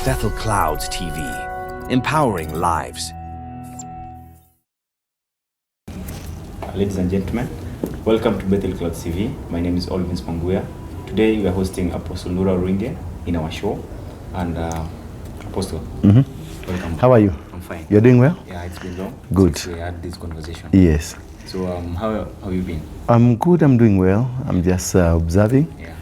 Bethel Clouds TV, empowering lives. Ladies and gentlemen, welcome to Bethel Clouds TV. My name is Olvins Manguya. Today we are hosting Apostle Waruinge in our show. And Apostle, welcome. How are you? I'm fine. You're doing well? Yeah, it's been long Good. since we had this conversation. Yes. So how have you been? I'm good, I'm doing well. I'm just observing. Yeah.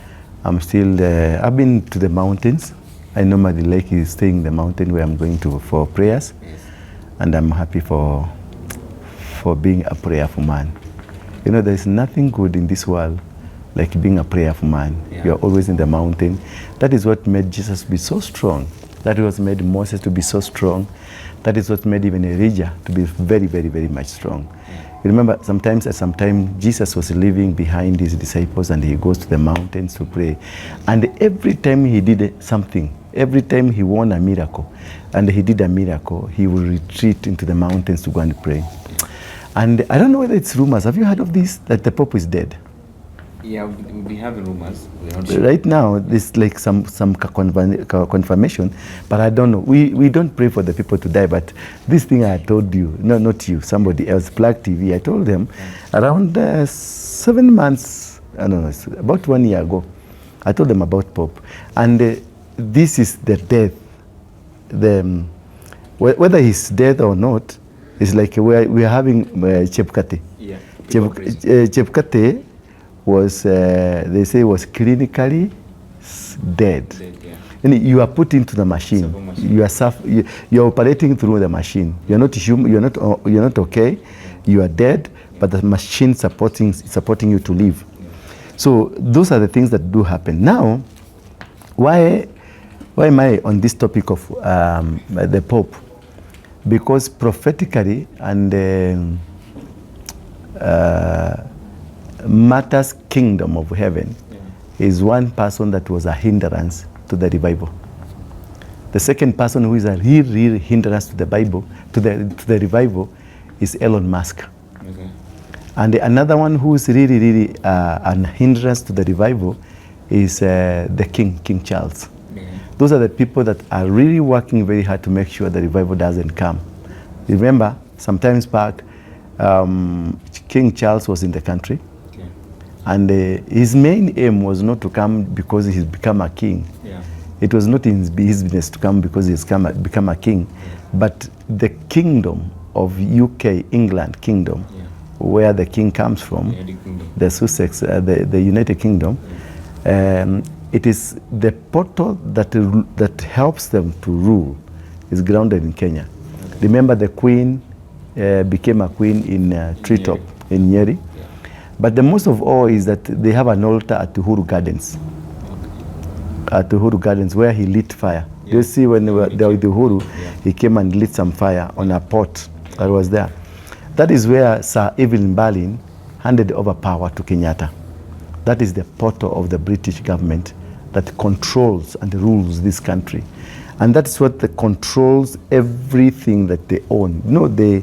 I'm still, I've been to the mountains. I normally like staying in the mountain where I'm going to for prayers. Yes. And I'm happy for being a prayerful man. You know, there's nothing good in this world like being a prayerful man. Yeah. You're always in the mountain. That is what made Jesus be so strong. That was made Moses to be so strong. That is what made even Elijah to be very, very, very much strong. Yeah. You remember, sometimes Jesus was leaving behind his disciples and he goes to the mountains to pray. And every time he did something, every time he won a miracle, and he did a miracle, he would retreat into the mountains to go and pray. And I don't know whether it's rumors. Have you heard of this, that the Pope is dead? Yeah, we have rumors. We're not sure. Right now, there's like some confirmation, but I don't know. We don't pray for the people to die, but this thing I told you, no, not you, somebody else, Plug TV, I told them around 7 months, I don't know, about 1 year ago, I told them about Pope. And this is the death. Whether he's dead or not, it's like we are having Chepkate. Yeah. Chepkate was, they say, was clinically dead. Yeah. And you are put into the machine. You are operating through the machine. You're not human. You're not okay. You are dead, but the machine supporting you to live. Yeah. So those are the things that do happen. Now, why am I on this topic of the Pope? Because prophetically and Martha's kingdom of heaven is one person that was a hindrance to the revival. The second person who is a real hindrance to the Bible, to the revival, is Elon Musk. Okay. And another one who is really an hindrance to the revival is the King Charles. Those are the people that are really working very hard to make sure the revival doesn't come. Remember, sometimes back, King Charles was in the country, and his main aim was not to come because he's become a king. Yeah. It was not in his business to come because he's become a king, but the kingdom of UK, England kingdom, where the king comes from, the Sussex, the United Kingdom, it is the portal that helps them to rule is grounded in Kenya. Okay. Remember, the queen became a queen in Treetop in Nyeri. Yeah. But the most of all is that they have an altar at Uhuru Gardens. Okay. At Uhuru Gardens, where he lit fire. Yeah. You see, when they were there with Uhuru, he came and lit some fire on a pot that was there. That is where Sir Evelyn Berlin handed over power to Kenyatta. That is the portal of the British government that controls and rules this country. And that's what controls everything that they own. You know, the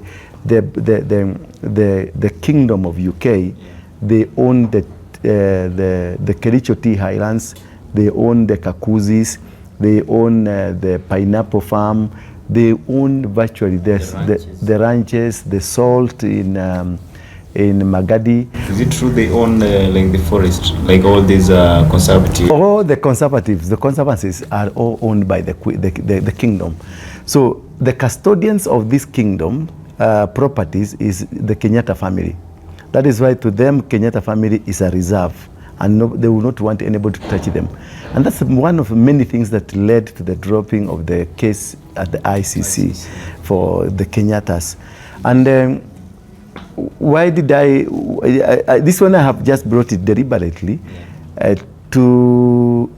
kingdom of UK, they own the Kericho Tea Highlands, they own the Kakuzis, they own the pineapple farm, they own virtually the ranches, the salt in Magadi. Is it true they own like the forest, like all these conservatives? All the conservancies are all owned by the kingdom. So the custodians of this kingdom properties is the Kenyatta family. That is why to them Kenyatta family is a reserve, and they will not want anybody to touch them. And that's one of many things that led to the dropping of the case at the ICC for the Kenyattas. And why did this one I have just brought it deliberately to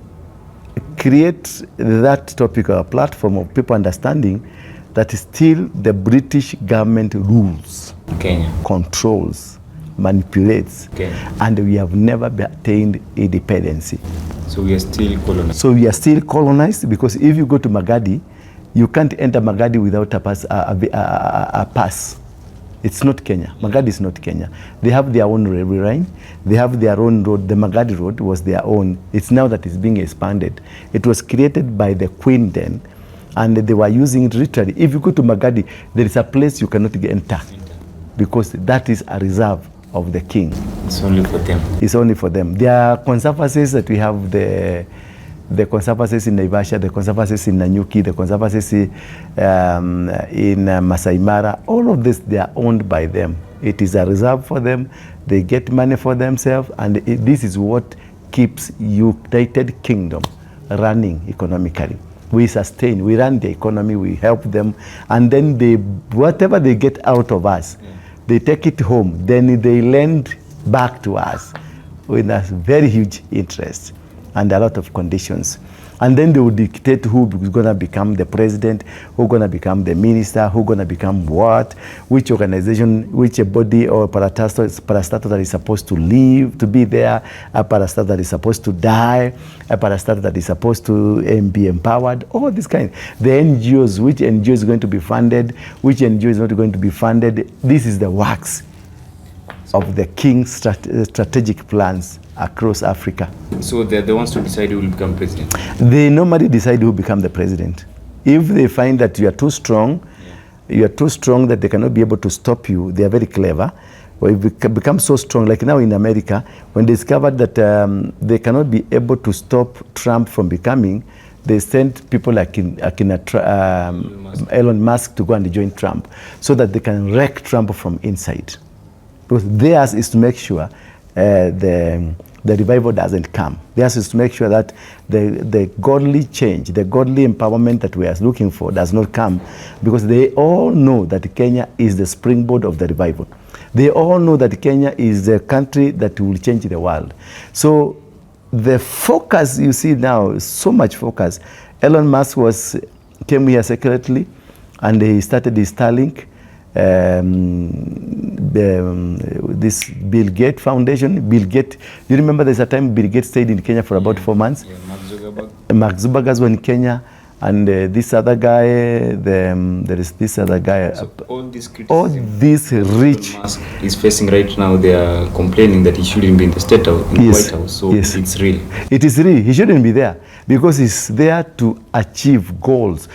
create that topic or platform of people understanding that still the British government rules, controls, manipulates, and we have never attained independence. So we are still colonized. So we are still colonized, because if you go to Magadi, you can't enter Magadi without a pass. It's not Kenya. Magadi is not Kenya. They have their own railway line. They have their own road. The Magadi road was their own. It's now that it's being expanded. It was created by the Queen then And they were using it literally. If you go to Magadi, there is a place you cannot enter because that is a reserve of the king. It's only for them. It's only for them. There are conservancies that we have, the conservancies in Naivasha, the conservancies in Nanyuki, the conservancies in Masai Mara. All of this, they are owned by them. It is a reserve for them. They get money for themselves, and this is what keeps United Kingdom running economically. We sustain, we run the economy, we help them, and then they, whatever they get out of us, they take it home, then they lend back to us with a very huge interest and a lot of conditions. And then they will dictate who is going to become the president, who's going to become the minister, who's going to become what, which organization, which body or parastatal that is supposed to live, to be there, a parastatal that is supposed to die, a parastatal that is supposed to be empowered, all this kind. The NGOs, which NGO is going to be funded, which NGO is not going to be funded. This is the works of the king's strategic plans across Africa. So they're the ones to decide who will become president? They normally decide who will become the president. If they find that you are too strong, you are too strong that they cannot be able to stop you, they are very clever. Or if you become so strong, like now in America, when they discovered that they cannot be able to stop Trump from becoming, they sent people like Elon Musk to go and join Trump so that they can wreck Trump from inside. Because theirs is to make sure the revival doesn't come. Theirs is to make sure that the godly change, the godly empowerment that we are looking for does not come, because they all know that Kenya is the springboard of the revival. They all know that Kenya is the country that will change the world. So the focus you see now, so much focus. Elon Musk came here secretly, and he started his Starlink. This Bill Gates Foundation. Bill Gates, do you remember there's a time Bill Gates stayed in Kenya for about 4 months? Yeah, Mark Zuckerberg was in Kenya, and this other guy, there is this other guy. So all this rich Musk is facing right now, they are complaining that he shouldn't be in the White House. So it's real. It is real. He shouldn't be there because he's there to achieve goals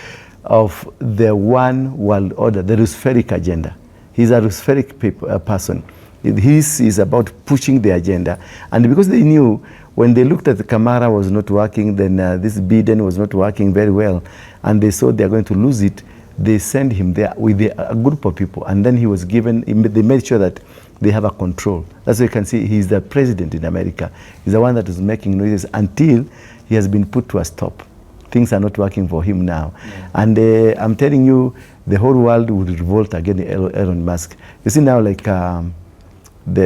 of the one world order, the Roosevelt agenda. He's a Roosevelt person. His is about pushing the agenda. And because they knew when they looked at the Kamara was not working, then this Biden was not working very well, and they saw they're going to lose it, they sent him there with a group of people. And then he was given, they made sure that they have a control. That's why you can see he's the president in America. He's the one that is making noises until he has been put to a stop. Things are not working for him now. Yeah. And I'm telling you, the whole world would revolt against Elon Musk. You see now, like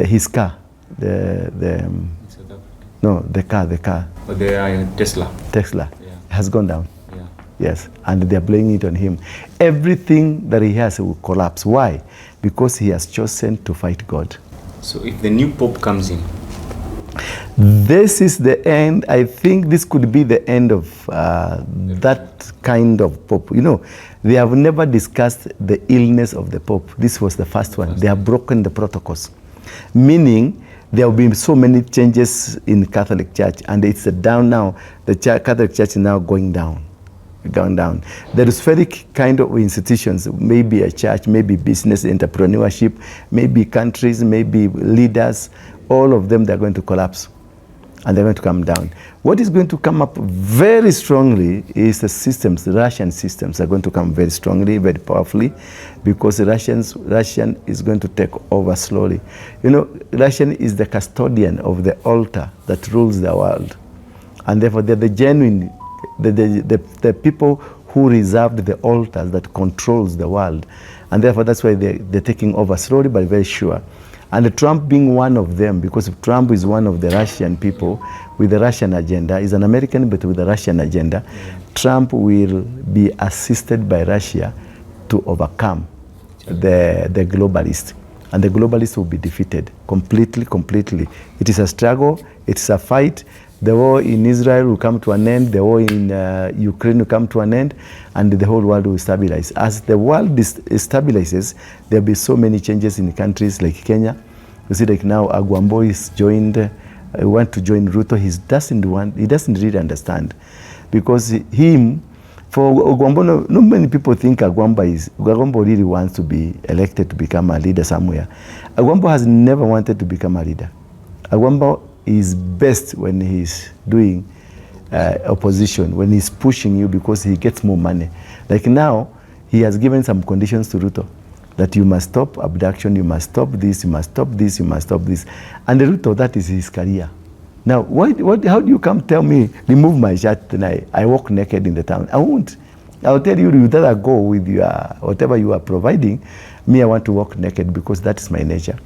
his car, the car. But Tesla. Tesla has gone down. Yeah. Yes, and they're blaming it on him. Everything that he has will collapse. Why? Because he has chosen to fight God. So if the new Pope comes in, this is the end. I think this could be the end of that kind of Pope. You know, they have never discussed the illness of the Pope. This was the first one. They have broken the protocols, meaning there have been so many changes in Catholic Church, and it's down now. The Catholic Church is now going down. There is very kind of institutions, maybe a church, maybe business, entrepreneurship, maybe countries, maybe leaders, all of them, they're going to collapse and they're going to come down. What is going to come up very strongly is the systems, the Russian systems are going to come very strongly, very powerfully, because Russian is going to take over slowly. You know, Russian is the custodian of the altar that rules the world. And therefore, they're the genuine, the people who reserved the altars that controls the world. And therefore, that's why they're taking over slowly but very sure. And Trump being one of them, because Trump is one of the Russian people with the Russian agenda, is an American but with the Russian agenda, Trump will be assisted by Russia to overcome the globalists. And the globalists will be defeated completely. It is a struggle, it's a fight. The war in Israel will come to an end, the war in Ukraine will come to an end, and the whole world will stabilize. As the world stabilizes, there will be so many changes in countries like Kenya. You see, like now, Agwambo is joined, want to join RUTO. He doesn't really understand, because For Agwambo, not many people think Agwambo really wants to be elected to become a leader somewhere. Agwambo has never wanted to become a leader. Agwambo is best when he's doing opposition, when he's pushing you because he gets more money. Like now, he has given some conditions to RUTO that you must stop abduction, you must stop this, you must stop this, you must stop this. And the RUTO, that is his career. Now, how do you come tell me, remove my shirt tonight, I walk naked in the town? I won't. I'll tell you, you better go with your, whatever you are providing. Me, I want to walk naked because that is my nature.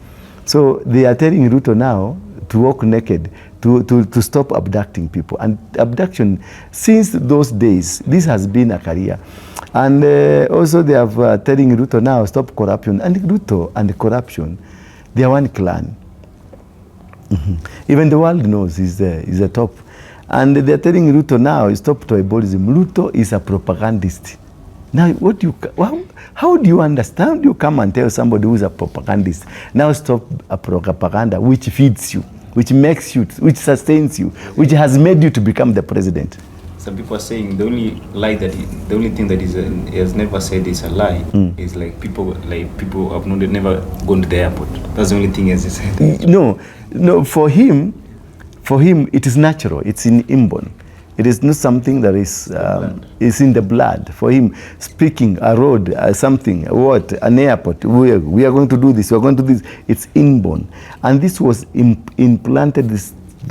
So they are telling RUTO now to walk naked, to stop abducting people. And abduction, since those days, this has been a career. And also they have telling RUTO now, stop corruption. And RUTO and corruption, they are one clan. Even the world knows he's the top. And they're telling RUTO now, stop tribalism. RUTO is a propagandist. Now, how do you understand? You come and tell somebody who is a propagandist, now stop a propaganda which feeds you, which makes you, which sustains you, which has made you to become the president. Some people are saying the only lie that the only thing that he has never said is a lie is like people have never gone to the airport. That's the only thing he has said. No, for him it is natural. It's inborn. It is not something that is in the blood. For him, speaking, a road, something, an airport, we are going to do this, we are going to do this. It's inborn. And this was implanted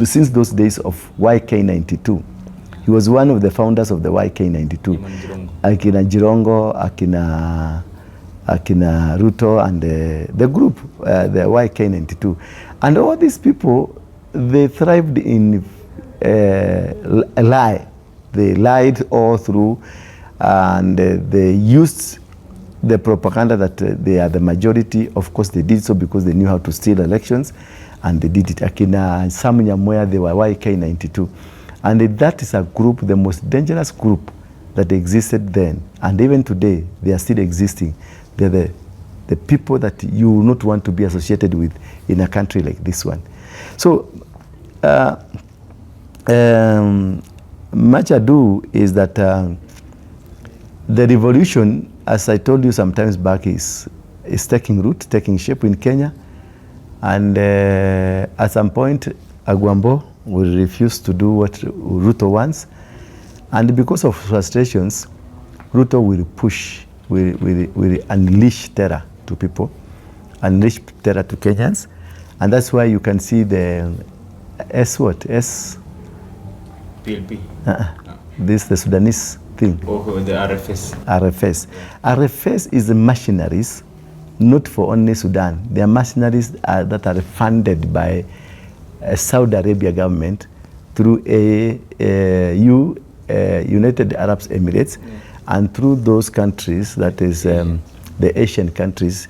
since those days of YK92. He was one of the founders of the YK92. Akina Jirongo, Akina RUTO, and the group, the YK92. And all these people, they thrived in a lie. They lied all through, and they used the propaganda that they are the majority. Of course, they did so because they knew how to steal elections, and they did it. Akina Sam Nyamoya, they were YK92. And that is a group, the most dangerous group that existed then. And even today, they are still existing. They're the people that you will not want to be associated with in a country like this one. So, much ado is that the revolution, as I told you sometimes back, is taking root, taking shape in Kenya. And at some point, Agwambo will refuse to do what RUTO wants. And because of frustrations, RUTO will push, will unleash terror to people, unleash terror to Kenyans. And that's why you can see the PLP. This the Sudanese thing. Oh, the RFS. RFS. RFS is the mercenaries, not for only Sudan. They are mercenaries that are funded by Saudi Arabia government through United Arab Emirates, and through those countries, that is the Asian countries,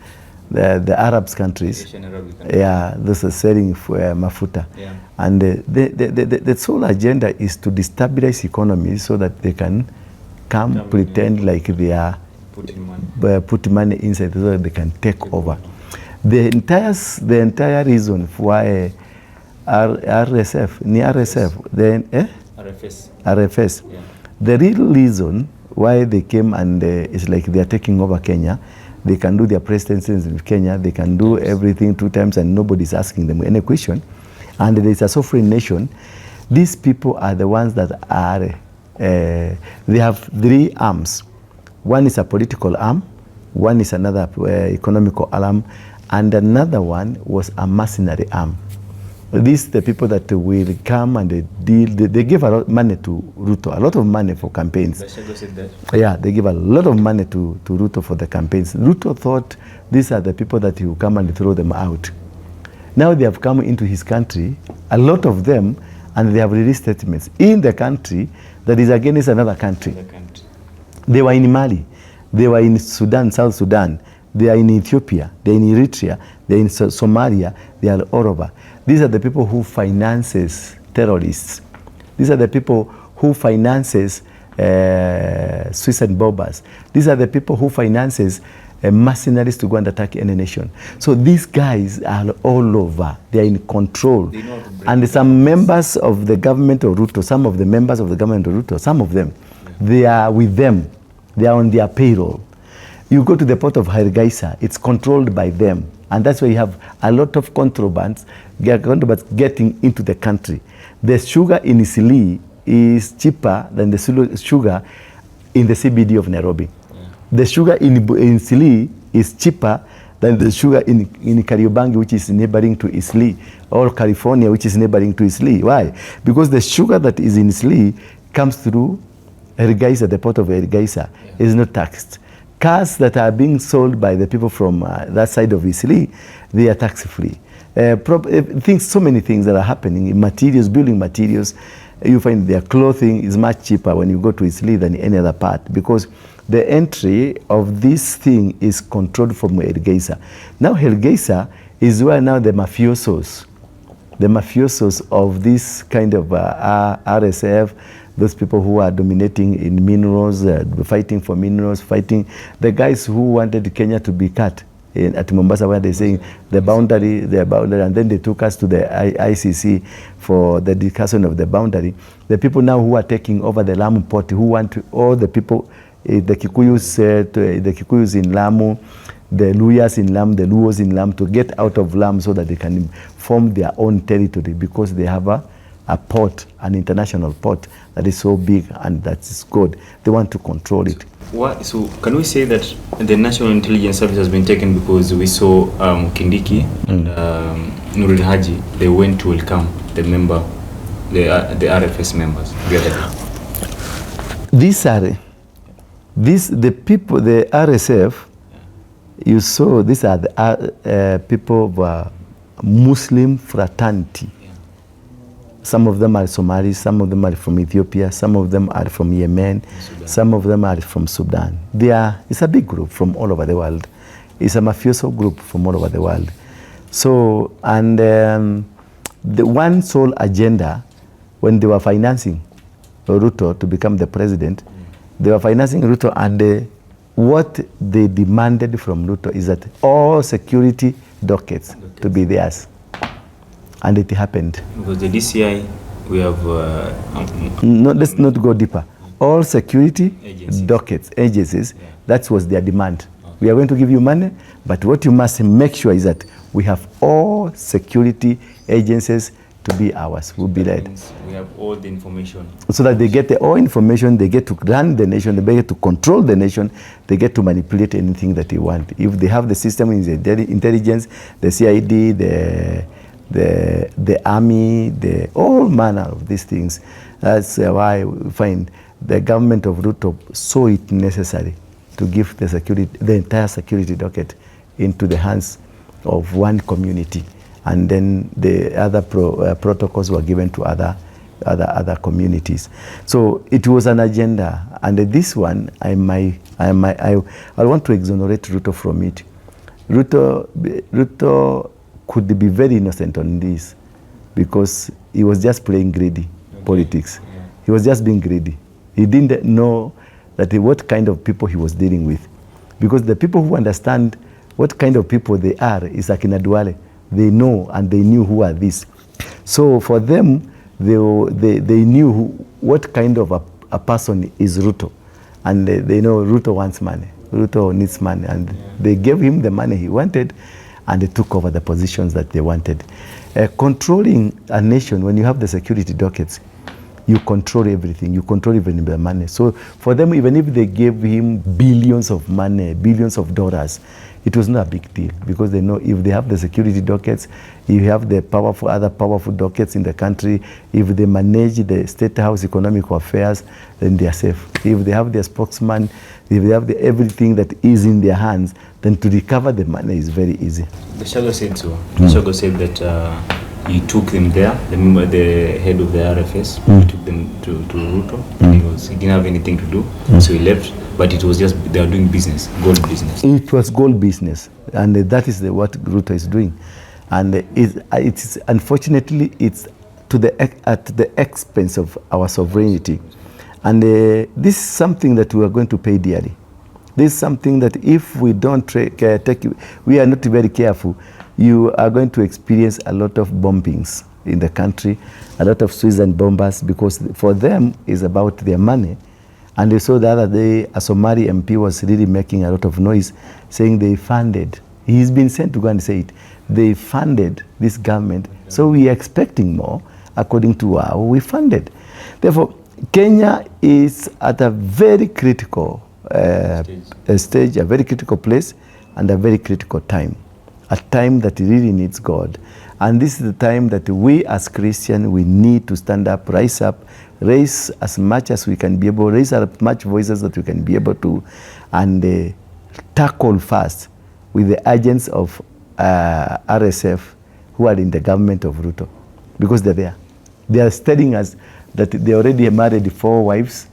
the Arab countries. Yeah, those are selling for mafuta. Yeah. And the sole agenda is to destabilize economies so that they can come pretend like they are putting money inside so that they can take over. The entire reason why RSF, RFS. Yeah. The real reason why they came and it's like they are taking over Kenya. They can do their presidency in Kenya. They can do everything 2 times and nobody's asking them any question. And there's a sovereign nation. These people are the ones that are, they have 3 arms. One is a political arm, one is another economical arm, and another one was a mercenary arm. These the people that will come and they deal. They give a lot of money to RUTO, a lot of money for campaigns. Yeah, they give a lot of money to RUTO for the campaigns. RUTO thought these are the people that he will come and throw them out. Now they have come into his country, a lot of them, and they have released statements in the country that is against another country. They were in Mali, they were in Sudan, South Sudan, they are in Ethiopia, they are in Eritrea, they are in Somalia, they are all over. These are the people who finances terrorists. These are the people who finances suicide bombers. These are the people who finances mercenaries to go and attack any nation. So these guys are all over. They are in control. And some members of the government of RUTO, some of the members of the government of RUTO, some of them, They are with them. They are on their payroll. You go to the port of Hargeisa, it's controlled by them. And that's why you have a lot of contrabands getting into the country. The sugar in Isili is cheaper than the sugar in the CBD of Nairobi. Yeah. The sugar in Isili is cheaper than the sugar in Kariobangi, which is neighboring to Isli, or California, which is neighboring to Isli. Why? Because the sugar that is in Isli comes through Hargeisa, the port of Hargeisa, is not taxed. Cars that are being sold by the people from that side of Isli, they are tax-free. So many things that are happening in materials, building materials. You find their clothing is much cheaper when you go to Isli than any other part, because the entry of this thing is controlled from Hargeisa. Now Hargeisa is where now the mafiosos of this kind of RSF, those people who are dominating in minerals, fighting for minerals, fighting the guys who wanted Kenya to be cut at Mombasa, where they're saying the boundary, and then they took us to the ICC for the discussion of the boundary. The people now who are taking over the Lamu port, who want all the people, the Kikuyus in Lamu, the Luyas in Lamu, the Luos in Lamu, to get out of Lamu so that they can form their own territory, because they have a port, an international port that is so big and that is good. They want to control it. So can we say that the National Intelligence Service has been taken because we saw Kindiki and Nurul Haji, they went to welcome the RFS members the other day? The people, the RSF, you saw, these are the people of Muslim fraternity. Some of them are Somalis, some of them are from Ethiopia, some of them are from Yemen, some of them are from Sudan. It's a big group from all over the world. It's a mafioso group from all over the world. So, and the one sole agenda, when they were financing RUTO to become the president, they were financing RUTO, and what they demanded from RUTO is that all security dockets to be theirs. And it happened. Because the DCI, we have... no, let's not go deeper. All security dockets, agencies, that was their demand. Okay. We are going to give you money, but what you must make sure is that we have all security agencies to be ours, will be led. We have all the information. So that they get all information, they get to run the nation, they get to control the nation, they get to manipulate anything that they want. If they have the system in the intelligence, the CID, the army, all manner of these things. That's why we find the government of RUTO saw it necessary to give the entire security docket into the hands of one community, and then the other protocols were given to other communities. So it was an agenda, and this one I want to exonerate RUTO from it. RUTO could be very innocent on this, because he was just playing greedy politics. Yeah. He was just being greedy. He didn't know that what kind of people he was dealing with, because the people who understand what kind of people they are is Akina Duale. They know, and they knew who are these. So for them, they knew what kind of a person is RUTO, and they know RUTO wants money. RUTO needs money, and they gave him the money he wanted, and they took over the positions that they wanted. Controlling a nation, when you have the security dockets, you control everything. You control even the money. So for them, even if they gave him billions of money, billions of dollars, it was not a big deal, because they know if they have the security dockets, you have the other powerful dockets in the country, if they manage the State House economic affairs, then they are safe. If they have their spokesman, if they have everything that is in their hands, then to recover the money is very easy. The Shago said so. The Shago said that he took them there, the head of the RFS, he took them to RUTO. He didn't have anything to do, so he left. But it was just, they are doing business, gold business. It was gold business, and that is what RUTO is doing. And it's unfortunately, it's at the expense of our sovereignty. And this is something that we are going to pay dearly. This is something that if we don't we are not very careful, you are going to experience a lot of bombings in the country, a lot of suicide bombers, because for them it's about their money. And they saw the other day a Somali MP was really making a lot of noise, saying they funded. He's been sent to go and say it. They funded this government, so we are expecting more according to how we funded. Therefore, Kenya is at a very critical stage, a very critical place, and a very critical time. A time that really needs God. And this is the time that we as Christians, we need to stand up, rise as much as we can be able, raise as much voices that we can be able to, and tackle fast with the agents of RSF who are in the government of RUTO, because they're there. They are telling us that they already married 4 wives.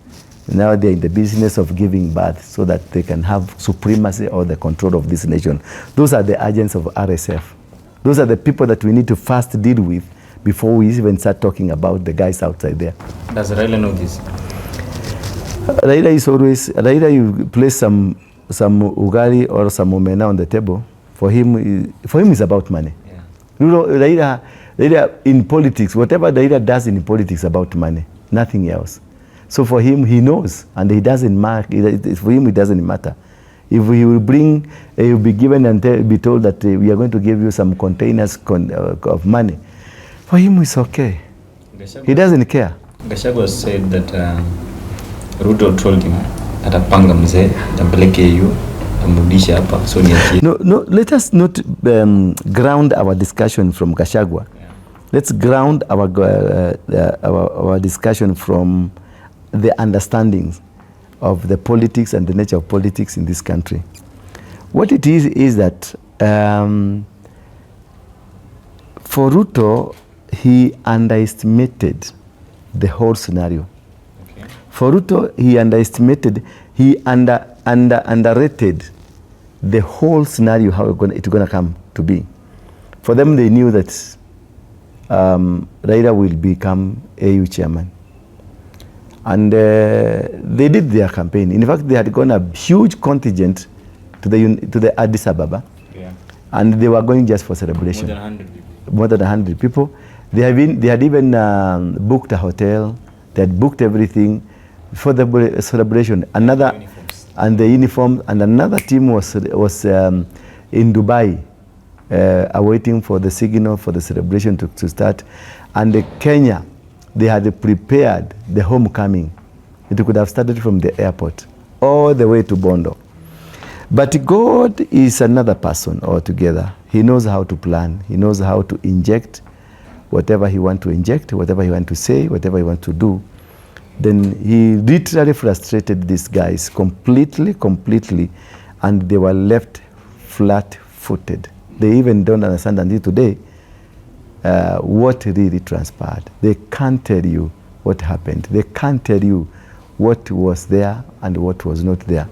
Now they're in the business of giving birth so that they can have supremacy or the control of this nation. Those are the agents of RSF. Those are the people that we need to first deal with before we even start talking about the guys outside there. Does Raila know this? Raila is always, Raila, you place some ugali or some omena on the table, for him it's about money. Yeah. You know, Raila in politics, whatever Raila does in politics about money, nothing else. So for him, he knows, and he doesn't mark. For him, it doesn't matter. If he will bring, he will be given and be told that we are going to give you some containers of money. For him, it's okay. He doesn't care. Gachagua said that Ruto told him atapanga mzee tampeleke EU amrudisha hapa so niachie. No, let us not ground our discussion from Gachagua. Yeah. Let's ground our discussion from the understandings of the politics and the nature of politics in this country. What it is that for Ruto, he underestimated the whole scenario. Okay. For Ruto, he underrated the whole scenario, how it's going to come to be. For them, they knew that Raila will become AU chairman. And they did their campaign. In fact, they had gone a huge contingent to the Addis Ababa, yeah. And they were going just for celebration. More than 100 people. More than 100 people. They had even booked a hotel. They had booked everything for the celebration. And the uniform. And another team was in Dubai, awaiting for the signal for the celebration to start. And Kenya, they had prepared the homecoming. It could have started from the airport all the way to Bondo. But God is another person altogether. He knows how to plan. He knows how to inject whatever he wants to inject, whatever he wants to say, whatever he wants to do. Then he literally frustrated these guys completely, and they were left flat-footed. They even don't understand until today what really transpired. They can't tell you what happened. They can't tell you what was there and what was not there.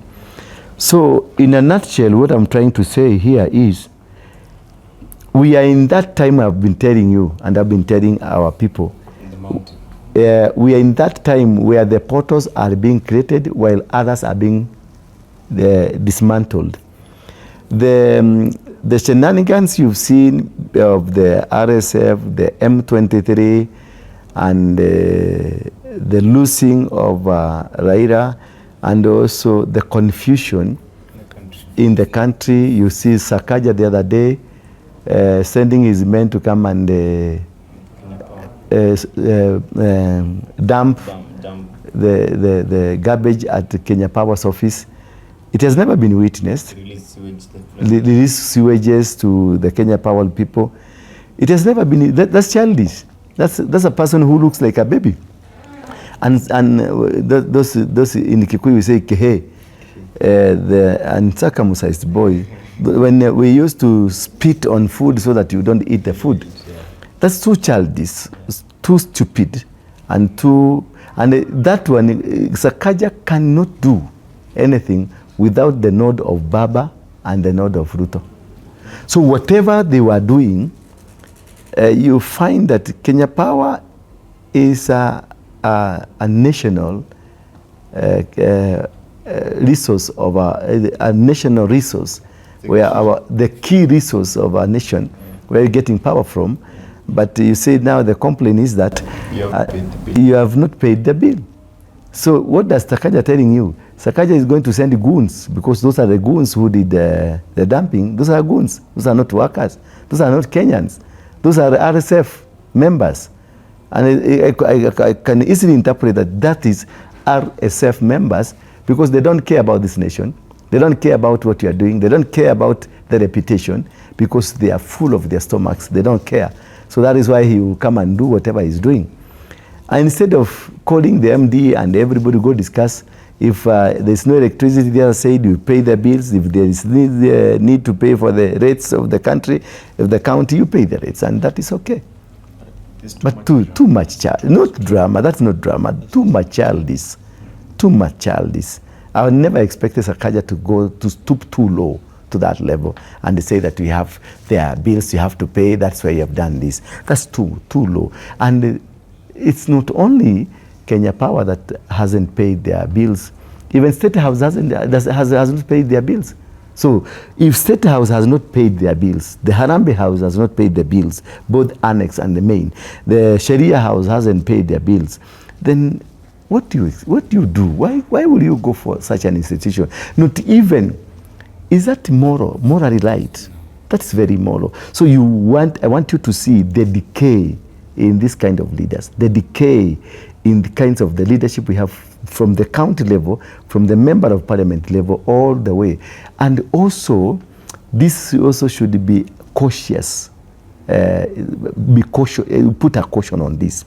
So in a nutshell, what I'm trying to say here is, we are in that time I've been telling you, and I've been telling our people. In the mountain. We are in that time where the portals are being created while others are being dismantled. The shenanigans you've seen of the RSF, the M23, and the losing of Raila, and also the confusion in the country. You see Sakaja the other day sending his men to come and dump the garbage at the Kenya Power's office. It has never been witnessed. Release sewages to the Kenya Power people. It has never been. That's childish. That's a person who looks like a baby. And those in Kikuyu we say kehe, the uncircumcised boy. When we used to spit on food so that you don't eat the food, that's too childish, too stupid, and that one, Sakaja cannot do anything without the nod of Baba and the nod of Ruto. So whatever they were doing, you find that Kenya Power is a national resource of a national resource, where the key resource of our nation, where you're getting power from. But you say now the complaint is that you have not paid the bill. So what does Sakaja telling you? Sakaja is going to send goons, because those are the goons who did the dumping. Those are goons. Those are not workers. Those are not Kenyans. Those are RSF members. And I can easily interpret that that is RSF members, because they don't care about this nation. They don't care about what you are doing. They don't care about the reputation, because they are full of their stomachs. They don't care. So that is why he will come and do whatever he's doing. And instead of calling the MD and everybody go discuss, if there's no electricity, they are saying you pay the bills. If there is need to pay for the rates of the country, of the county, you pay the rates, and that is okay. But too much not drama. That's not drama. Too much childish. Too much childish. I would never expect Sakaja to go to stoop too low to that level and they say that we have their bills you have to pay. That's why you have done this. That's too low. And it's not only Kenya Power that hasn't paid their bills. Even State House hasn't paid their bills. So if State House has not paid their bills, the Harambee House has not paid the bills, both Annex and the main, the Sharia House hasn't paid their bills, then what do you do? Why will you go for such an institution? Not even, is that morally right? That's very moral. So I want you to see the decay in this kind of leaders, the decay in the kinds of the leadership we have from the county level, from the member of parliament level, all the way. And also, this also should be cautious, put a caution on this.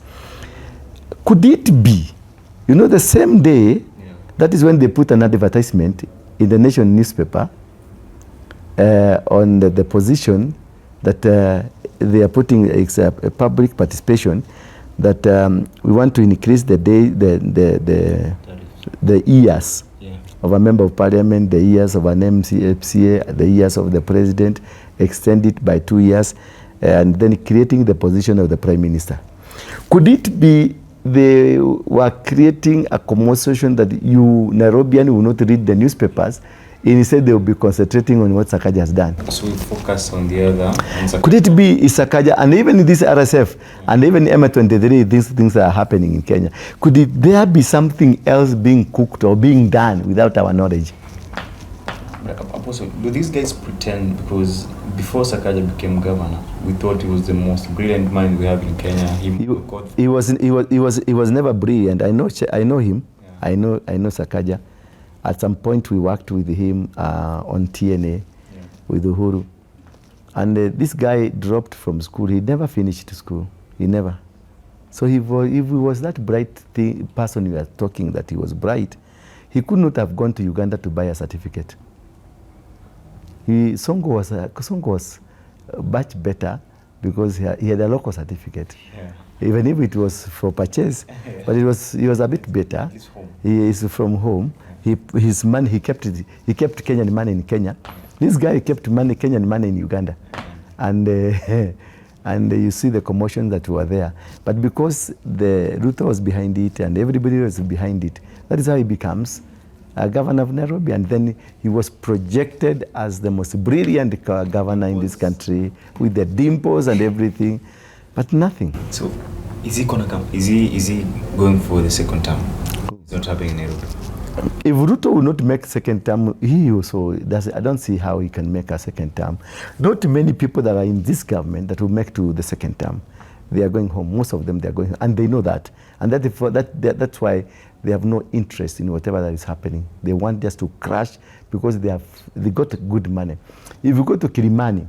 Could it be, the same day, that is when they put an advertisement in the Nation newspaper on the position that they are putting a public participation, that we want to increase the years of a member of parliament, the years of an MCA, the years of the president, extend it by 2 years, and then creating the position of the prime minister. Could it be they were creating a commotion that you Nairobian will not read the newspapers, instead they will be concentrating on what Sakaja has done? So we focus on the other. Could it be Sakaja, and even this RSF, and even M23, these things are happening in Kenya? Could there be something else being cooked or being done without our knowledge? Apostle, do these guys pretend, because before Sakaja became governor, we thought he was the most brilliant mind we have in Kenya? He was never brilliant. I know him. Yeah. I know Sakaja. At some point, we worked with him on TNA, with Uhuru. And this guy dropped from school. He never finished school. He never. So if he was that bright person you are talking that he was bright, he could not have gone to Uganda to buy a certificate. Songo was much better because he had a local certificate. Yeah. Even if it was for purchase, but he was a bit better. He is from home. His money, he kept Kenyan money in Kenya. This guy kept Kenyan money in Uganda. And you see the commotion that were there. But because the RUTO was behind it and everybody was behind it, that is how he becomes a governor of Nairobi. And then he was projected as the most brilliant governor in this country with the dimples and everything, but nothing. So is he gonna come? Is he going for the second term? It's not happening in Nairobi. If RUTO will not make second term, he also does. I don't see how he can make a second term. Not many people that are in this government that will make to the second term. They are going home. Most of them, they are going home, and they know that. And that's why they have no interest in whatever that is happening. They want just to crash because they got good money. If you go to Kilimani,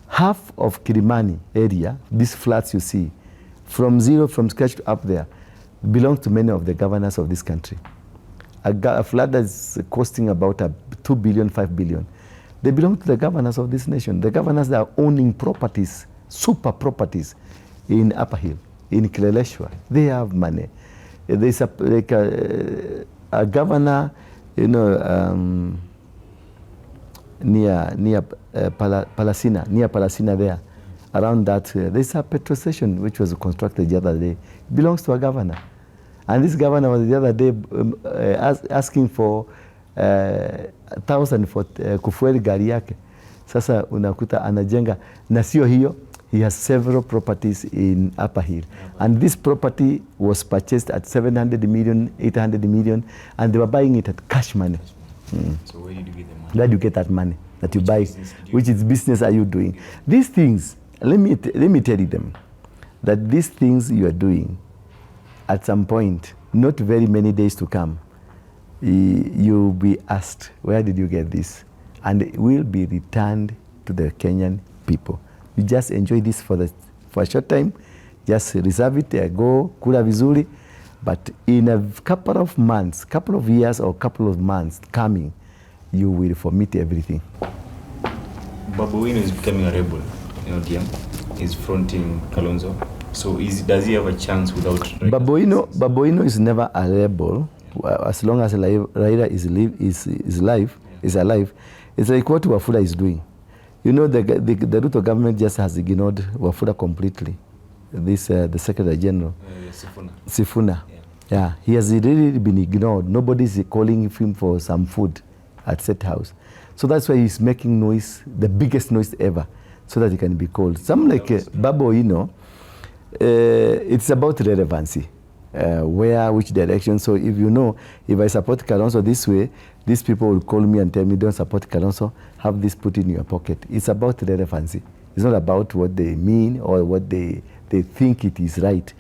half of Kilimani area, these flats you see, from scratch to up there, belongs to many of the governors of this country. A flat that's costing about 2 billion, 5 billion. They belong to the governors of this nation. The governors that are owning properties, super properties in Upper Hill, in Kileleshwa. They have money. There's a governor, near Palasina there. Around that, there's a petrol station which was constructed the other day. It belongs to a governor. And this governor was the other day asking for 1,000 for kufueli gari yake. Sasa unakuta anajenga, na sio hiyo, He has several properties in Upper Hill. And this property was purchased at 700 million, 800 million, and they were buying it at cash money. So where did you get the money? Where do you get that money that you buy? Which Which business are you doing? These things, let me tell you them, that these things you are doing, at some point, not very many days to come, you'll be asked, where did you get this? And it will be returned to the Kenyan people. You just enjoy this for a short time, just reserve it, go kula vizuri, but in a couple of months, couple of years or couple of months coming, you will forfeit everything. Waruinge is becoming a rebel in ODM. He's fronting Kalonzo. So does he have a chance without... Waruinge is never a rebel. As long as Raila is alive. It's like what Wafula is doing. You know, the RUTO government just has ignored Wafula completely. This the Secretary General. Sifuna. Yeah, he has really been ignored. Nobody is calling him for some food at State House. So that's why he's making noise, the biggest noise ever, so that he can be called. Some like Waruinge, it's about relevancy. Which direction. So if you know, if I support Kalonzo this way, these people will call me and tell me, don't support Kalonzo, have this put in your pocket. It's about relevancy. It's not about what they mean or what they think it is right.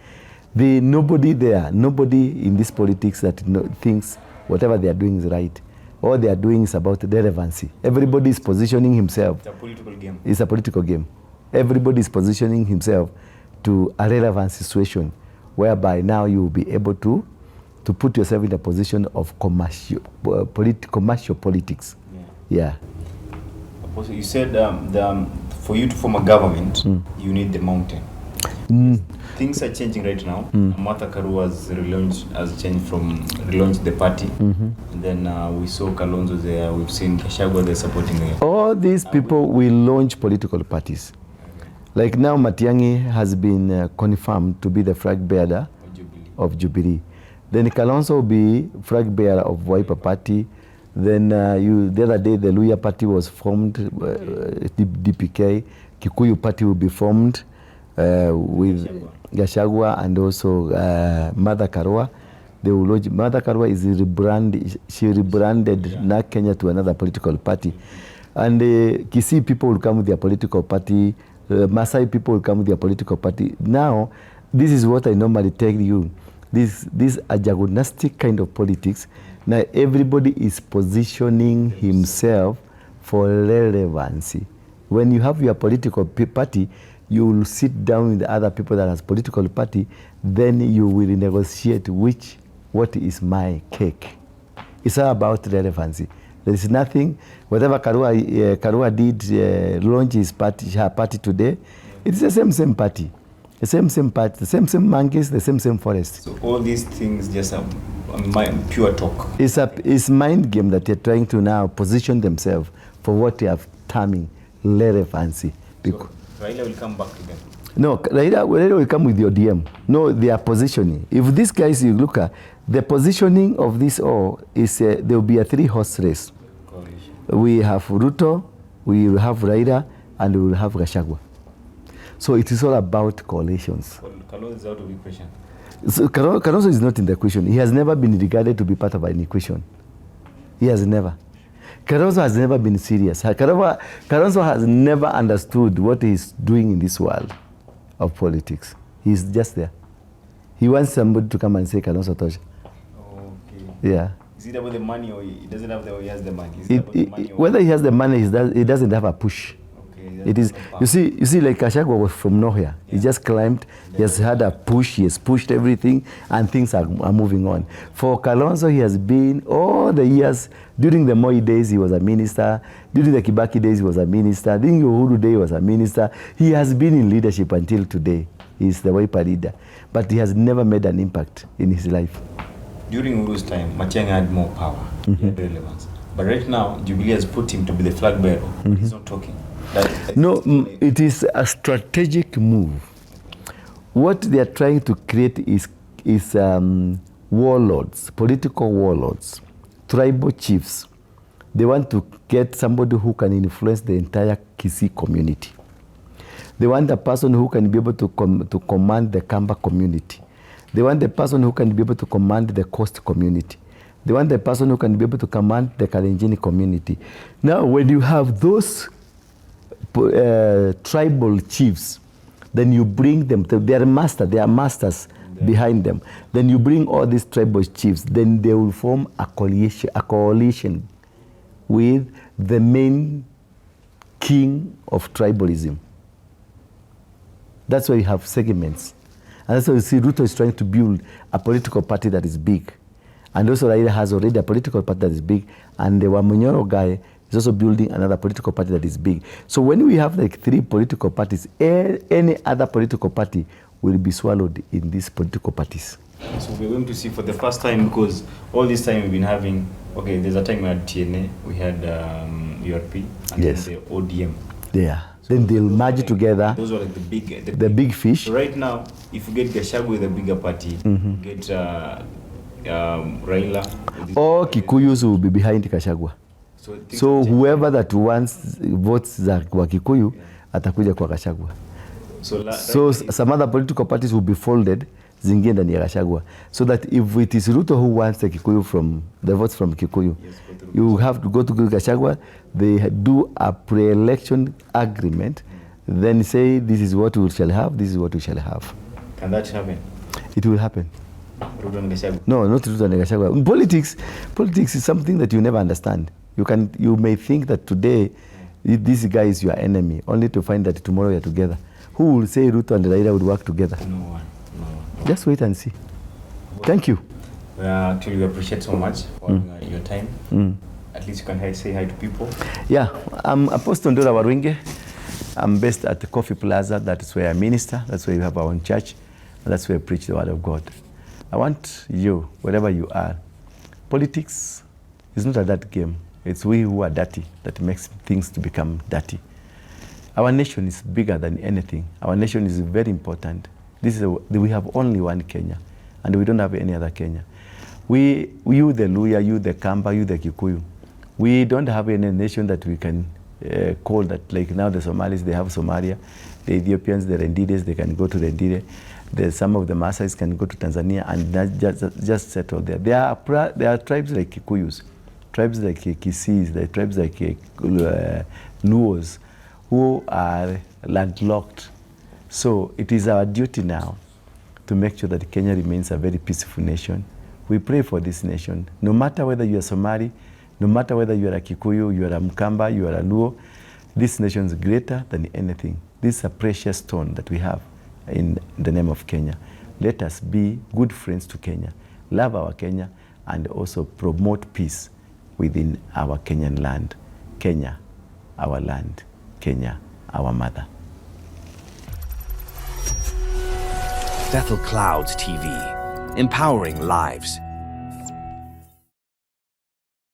Nobody in this politics that thinks whatever they are doing is right. All they are doing is about relevancy. Everybody is positioning himself. It's a political game. It's a political game. Everybody is positioning himself to a relevant situation, whereby now you will be able to put yourself in a position of commercial politics. Yeah. Also, you said for you to form a government, you need the mountain. Things are changing right now. Martha Karua has relaunched the party. And then we saw Kalonzo there. We've seen Gachagua there supporting her. All these people will launch political parties. Like now, Matiang'i has been confirmed to be the flag bearer of Jubilee. Then Kalonzo will be flag bearer of Wiper Party. Then the other day, the Luya Party was formed, DPK. Kikuyu Party will be formed with Gachagua and also Martha Karua. They will launch. Martha Karua is rebranded. She rebranded now Kenya to another political party. And Kisii people will come with their political party. Maasai people will come with their political party. Now, this is what I normally tell you. This agonistic kind of politics. Now, everybody is positioning himself for relevancy. When you have your political party, you will sit down with the other people that has political party, then you will negotiate what is my cake. It's all about relevancy. There is nothing, whatever Karua did, launch her party today, it's the same party. The same party, the same monkeys, the same forest. So all these things just are pure talk. It's mind game that they're trying to now position themselves for what they have terming relevancy. So Raila will come back again? No, Raila will come with the ODM. No, they are positioning. If these guys, you look at, the positioning of this all is there will be a 3-horse race. Coalition. We have RUTO, we will have Raila, and we will have Gachagua. So it is all about coalitions. Kalonzo is out of the equation. So Kalonzo is not in the equation. He has never been regarded to be part of an equation. He has never. Kalonzo has never been serious. Kalonzo has never understood what he's doing in this world of politics. He's just there. He wants somebody to come and say Kalonzo Tosha. Okay. Yeah. Is it about the money or he doesn't have or he has the money? Is it about the money whether he has the money, he doesn't have a push. Okay. It is, you see, like Gachagua was from nowhere. Yeah. He just climbed. He has had a push. He has pushed everything, and things are moving on. For Kalonzo, he has been all the years. During the Moi days, he was a minister. During the Kibaki days, he was a minister. During the Uhuru day, he was a minister. He has been in leadership until today. He's the Wiper leader, but he has never made an impact in his life. During Uhuru's time, Matiang'i had more power, he had relevance. But right now, Jubilee has put him to be the flag bearer. He's not talking. No, it is a strategic move. What they are trying to create is warlords, political warlords, tribal chiefs. They want to get somebody who can influence the entire Kisii community. They want a person who can be able to command the Kamba community. They want the person who can be able to command the Coast community. They want the person who can be able to command the Kalenjin community. Now, when you have those tribal chiefs, then you bring them, they are masters behind them. Then you bring all these tribal chiefs, then they will form a coalition with the main king of tribalism. That's why you have segments. And that's why you see RUTO is trying to build a political party that is big. And also Raila has already a political party that is big. And the Wamunyoro guy is also building another political party that is big. So when we have like 3 political parties, any other political party will be swallowed in these political parties. So we're going to see for the first time, because all this time we've been having, okay, there's a time we had TNA, we had URP, and yes. then the ODM. Yeah. So then they'll merge together. Those were like the big fish. So right now, if you get Gachagua with a bigger party, get Raila. All Kikuyus will be behind Gachagua. So whoever that wants votes za kwa Kikuyu, atakuja kwa Gachagua. So some other political parties will be folded, zingie ndani ya Gachagua. So that if it is RUTO who wants the Kikuyu the votes from Kikuyu, yes, you have to go to Gachagua, they do a pre-election agreement, then say this is what we shall have, this is what we shall have. Can that happen? It will happen. RUTO and Gachagua? No, not RUTO and Gachagua. Politics is something that you never understand. You may think that today this guy is your enemy, only to find that tomorrow you're together. Who will say RUTO and Raila would work together? No one. Just wait and see. Thank you. Actually, we appreciate so much for your time. At least you can say hi to people. Yeah, I'm Apostle Ndura Waruinge. I'm based at the Coffee Plaza. That's where I minister. That's where we have our own church. And that's where I preach the word of God. I want you, wherever you are, politics is not a dirty game. It's we who are dirty that makes things to become dirty. Our nation is bigger than anything. Our nation is very important. We have only one Kenya, and we don't have any other Kenya. You the Luya, you the Kamba, you the Kikuyu. We don't have any nation that we can call that, like now the Somalis, they have Somalia. The Ethiopians, the Rendides, they can go to Rendide. Some of the Maasais can go to Tanzania and just settle there. There are tribes like Kikuyus, tribes like Kisis, there are tribes like Luos, who are landlocked. So it is our duty now to make sure that Kenya remains a very peaceful nation. We pray for this nation. No matter whether you are Somali, no matter whether you are a Kikuyu, you are a Mkamba, you are a Luo, this nation is greater than anything. This is a precious stone that we have in the name of Kenya. Let us be good friends to Kenya, love our Kenya, and also promote peace within our Kenyan land. Kenya, our land. Kenya, our mother. Bethel Clouds TV, empowering lives.